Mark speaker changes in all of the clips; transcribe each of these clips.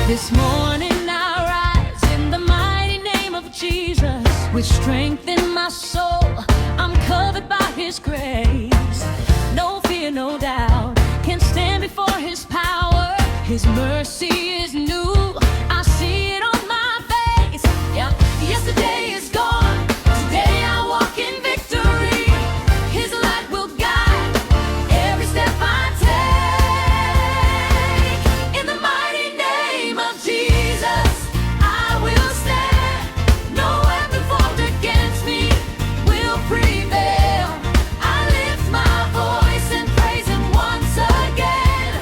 Speaker 1: This morning I rise in the mighty name of Jesus. With strength in my soul, I'm covered by His grace. No fear, no doubt, can stand before His power. His mercy is new, I see it on my face. Yeah. Yesterday is gone, today I walk in victory. His light will guide every step I take. In the mighty name of Jesus, I will stand. No weapon formed against me will prevail. I lift my voice and praise Him once again.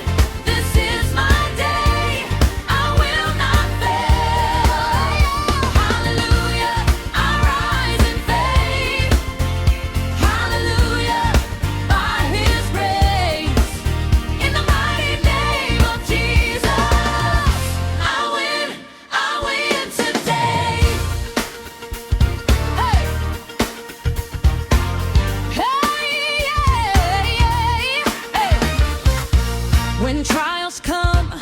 Speaker 1: This is my day, I will not fail. Hallelujah, I rise in faith. Hallelujah, by His grace. In the mighty name of Jesus, I win today. Hey, hey. When trials come,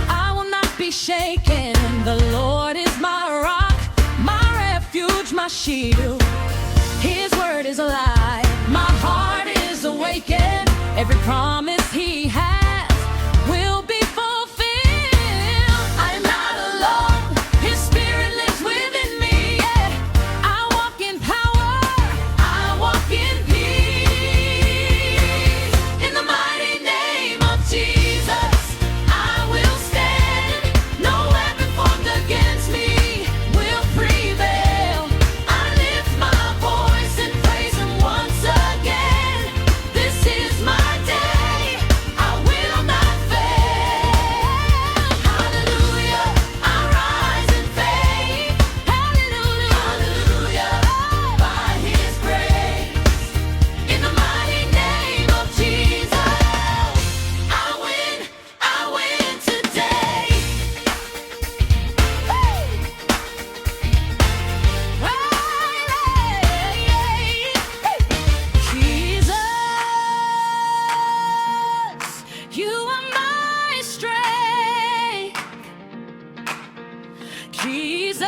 Speaker 1: I will not be shaken. The Lord is my rock, my refuge, my shield. His word is alive, my heart is awakened. Every promise He has will be fulfilled. I am not alone, His Spirit lives within me. Yeah. I walk in power, I walk in peace. In the mighty name of Jesus, I will stand. No weapon formed against me will prevail. I lift my voice and praise Him once again. This is my day, I will not fail. Hallelujah, I rise in faith. Hallelujah, hallelujah, by His grace. In the mighty name of Jesus, I win today. Jesus, You are my strength. Jesus,